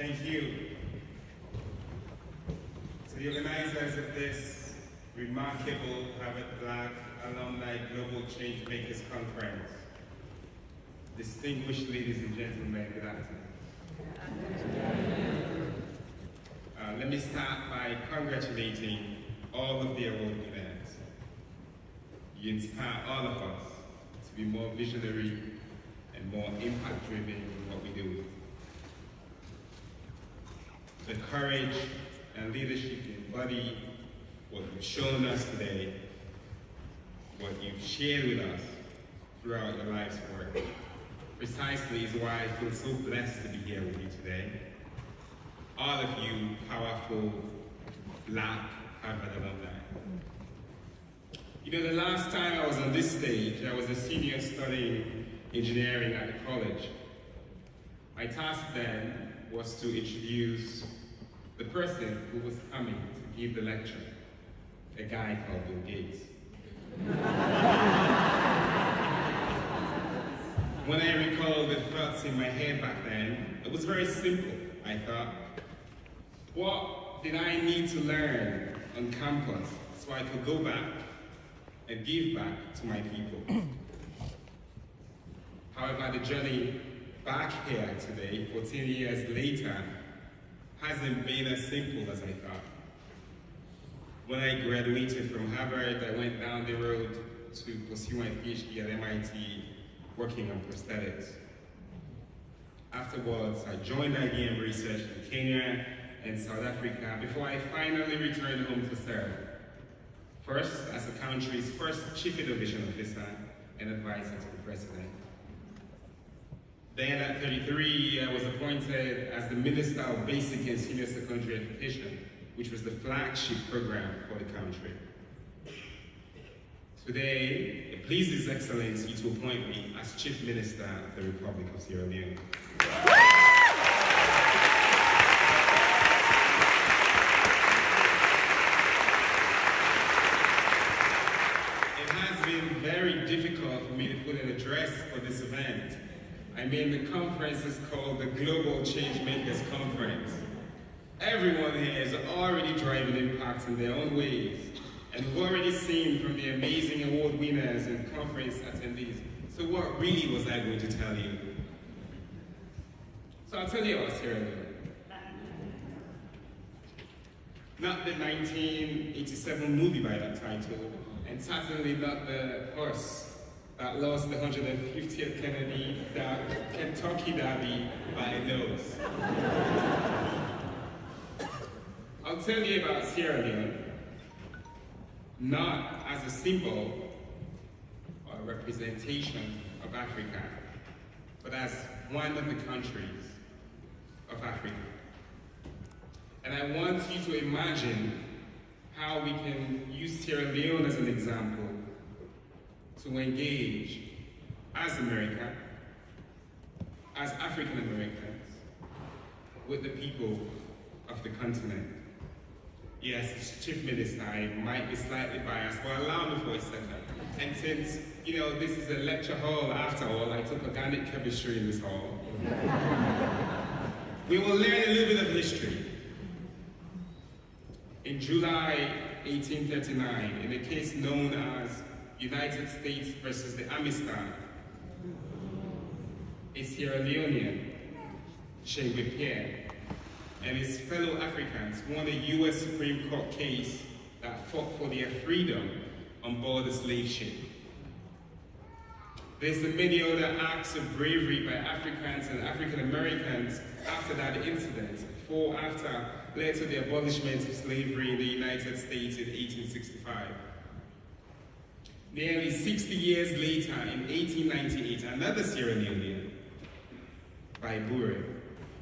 Thank you to the organizers of this remarkable Harvard Black Alumni Global Changemakers Conference. Distinguished ladies and gentlemen, good afternoon. Let me start by congratulating all of the award winners. You inspire all of us to be more visionary and more impact-driven in what we do. The courage and leadership you embody, what you've shown us today, what you've shared with us throughout your life's work, precisely is why I feel so blessed to be here with you today. All of you powerful Black Harvard alumni. You know, the last time I was on this stage, I was a senior studying engineering at the college. My task then was to introduce the person who was coming to give the lecture, a guy called Bill Gates. When I recall the thoughts in my head back then, it was very simple. I thought, what did I need to learn on campus so I could go back and give back to my people? However, the journey back here today, 14 years later, hasn't been as simple as I thought. When I graduated from Harvard, I went down the road to pursue my PhD at MIT, working on prosthetics. Afterwards, I joined IBM Research in Kenya and South Africa before I finally returned home to serve. First, as the country's first Chief Innovation Officer and advisor to the President. Then at 33, I was appointed as the Minister of Basic and Senior Secondary Education, which was the flagship program for the country. Today, it pleases His Excellency to appoint me as Chief Minister of the Republic of Sierra Leone. It has been very difficult for me to put an address for this event. I mean, the conference is called the Global Changemakers Conference. Everyone here is already driving impact in their own ways, and we've already seen from the amazing award winners and conference attendees. So what really was I going to tell you? So I'll tell you about Sierra Leone. Not the 1987 movie by that title, and certainly not the horse that lost the 150th Kentucky Derby by a nose. I'll tell you about Sierra Leone, not as a symbol or a representation of Africa, but as one of the countries of Africa. And I want you to imagine how we can use Sierra Leone as an example to engage as America, as African Americans, with the people of the continent. Yes, as Chief Minister, I might be slightly biased, but allow me for a second. And since, you know, this is a lecture hall after all, I took organic chemistry in this hall. We will learn a little bit of history. In July 1839, in a case known as United States versus the Amistad, a Sierra Leonean, Changemakers, and his fellow Africans won a U.S. Supreme Court case that fought for their freedom on board the slave ship. There's the many other acts of bravery by Africans and African Americans after that incident, before after led to the abolishment of slavery in the United States in 1865. Nearly 60 years later, in 1898, another Sierra Leonean, by Bure,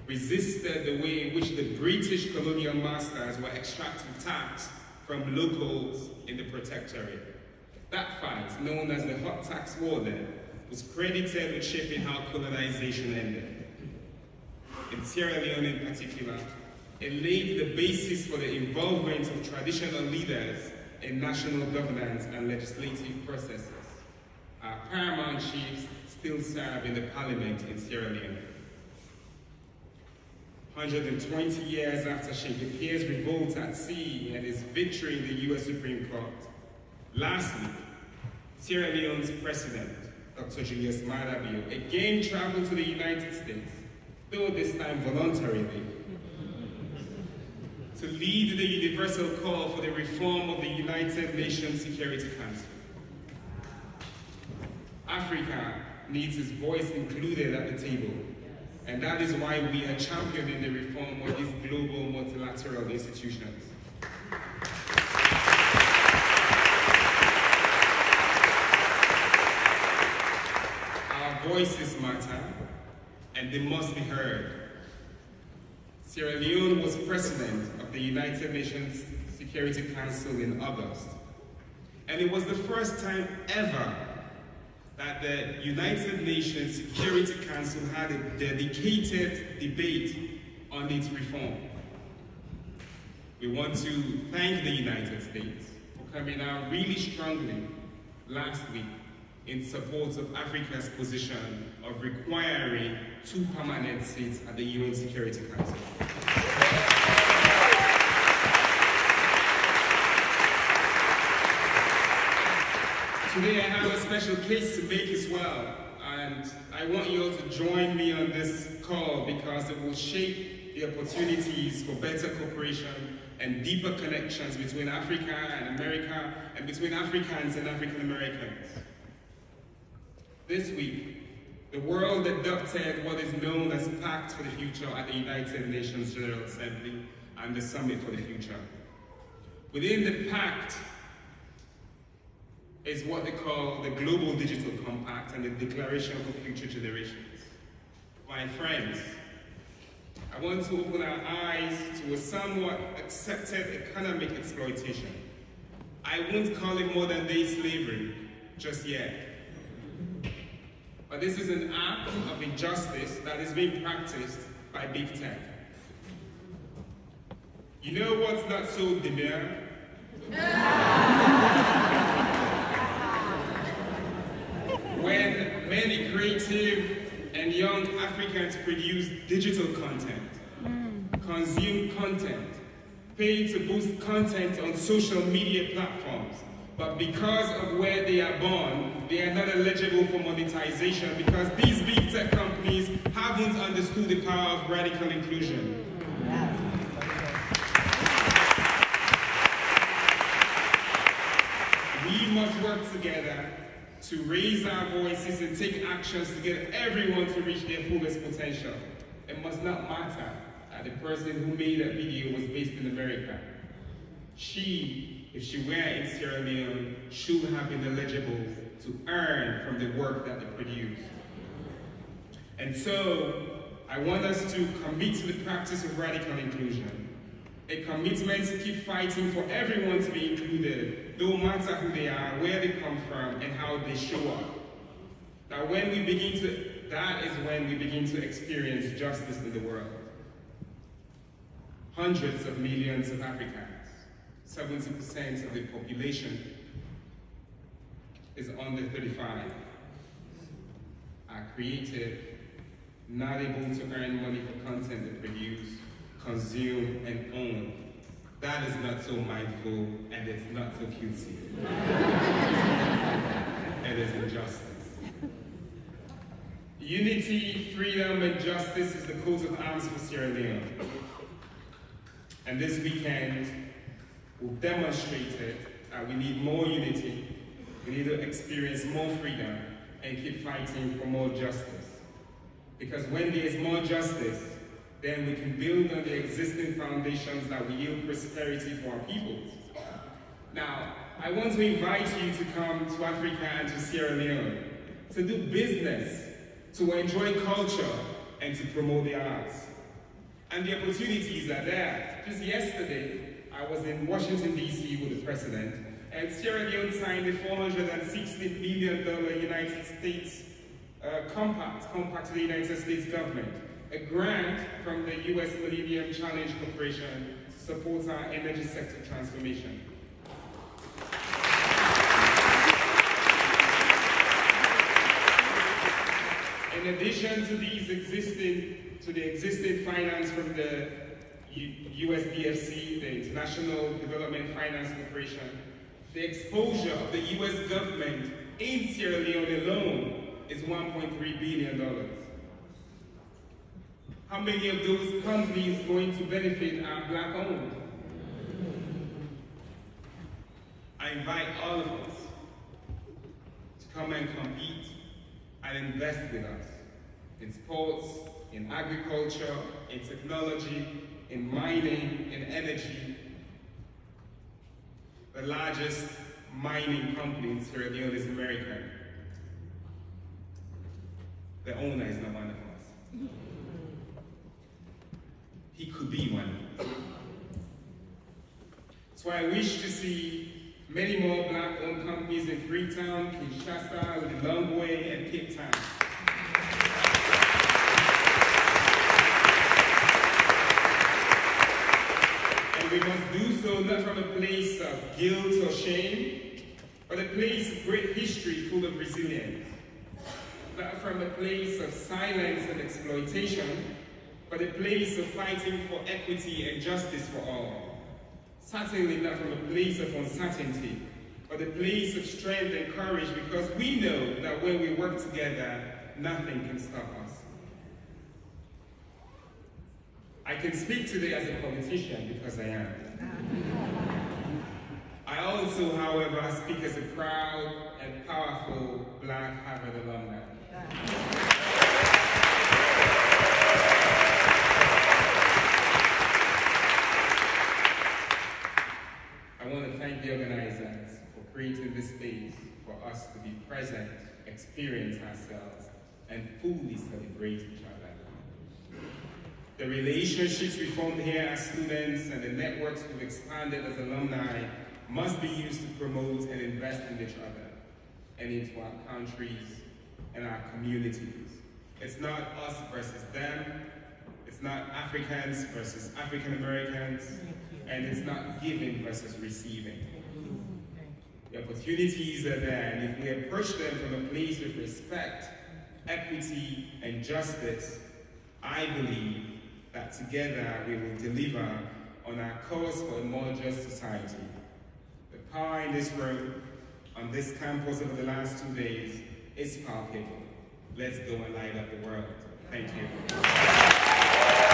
resisted the way in which the British colonial masters were extracting tax from locals in the Protectorate. That fight, known as the Hot Tax War then, was credited with shaping how colonization ended. In Sierra Leone in particular, it laid the basis for the involvement of traditional leaders in national governance and legislative processes. Our paramount chiefs still serve in the parliament in Sierra Leone. 120 years after Changemakers' revolt at sea and his victory in the US Supreme Court. Last week, Sierra Leone's president, Dr. Julius Maada Bio, again traveled to the United States, though this time voluntarily, to lead the universal call for the reform of the United Nations Security Council. Africa needs its voice included at the table, and that is why we are championing the reform of these global multilateral institutions. Our voices matter, and they must be heard. Sierra Leone was president of the United Nations Security Council in August, and it was the first time ever that the United Nations Security Council had a dedicated debate on its reform. We want to thank the United States for coming out really strongly last week in support of Africa's position of requiring 2 permanent seats at the UN Security Council. Today I have a special case to make as well, and I want you all to join me on this call because it will shape the opportunities for better cooperation and deeper connections between Africa and America, and between Africans and African Americans. This week, the world adopted what is known as Pact for the Future at the United Nations General Assembly and the Summit for the Future. Within the Pact is what they call the Global Digital Compact and the Declaration for Future Generations. My friends, I want to open our eyes to a somewhat accepted economic exploitation. I won't call it modern day slavery just yet. But this is an act of injustice that is being practiced by big tech. You know what's not so demure? When many creative and young Africans produce digital content, consume content, pay to boost content on social media platforms, but because of where they are born, they are not eligible for monetization because these big tech companies haven't understood the power of radical inclusion. We must work together to raise our voices and take actions to get everyone to reach their fullest potential. It must not matter that the person who made that video was based in America. She, if she were in Sierra Leone, should have been eligible to earn from the work that they produce. And so, I want us to commit to the practice of radical inclusion. A commitment to keep fighting for everyone to be included, no matter who they are, where they come from, and how they show up. That is when we begin to experience justice in the world. Hundreds of millions of Africans, 70% of the population is under 35, are creative, not able to earn money for content they produce, consume, and own. That is not so mindful, and it's not so cutesy. It is injustice. Unity, freedom, and justice is the coat of arms for Sierra Leone. And this weekend, we've demonstrated that we need more unity, we need to experience more freedom, and keep fighting for more justice. Because when there is more justice, then we can build on the existing foundations that will yield prosperity for our peoples. Now, I want to invite you to come to Africa and to Sierra Leone, to do business, to enjoy culture, and to promote the arts. And the opportunities are there. Just yesterday, I was in Washington, D.C. with the president, and Sierra Leone signed a $460 billion United States compact to the United States government, a grant from the U.S. Millennium Challenge Corporation to support our energy sector transformation. In addition to these existing to the existing finance from the USDFC, the International Development Finance Corporation, the exposure of the US government in Sierra Leone alone is $1.3 billion. How many of those companies going to benefit are Black-owned? I invite all of us to come and compete and invest with us in sports, in agriculture, in technology, in mining, in energy. The largest mining company in Sierra Leone is American. The owner is not one of us. He could be one of us. So I wish to see many more Black-owned companies in Freetown, Kinshasa, Lilongwe, and Cape Town. And we must do so not from a place of guilt or shame, but a place of great history full of resilience. Not from a place of silence and exploitation, but a place of fighting for equity and justice for all. Certainly not from a place of uncertainty, but a place of strength and courage, because we know that when we work together, nothing can stop us. I can speak today as a politician because I am. I also, however, speak as a proud and powerful Black Harvard alumni. I want to thank the organizers for creating this space for us to be present, experience ourselves, and fully celebrate each other. The relationships we formed here as students and the networks we've expanded as alumni must be used to promote and invest in each other and into our countries and our communities. It's not us versus them. It's not Africans versus African Americans. And it's not giving versus receiving. The opportunities are there, and if we approach them from a place of respect, equity, and justice, I believe that together we will deliver on our cause for a more just society. The power in this room, on this campus over the last 2 days, is palpable. Let's go and light up the world. Thank you.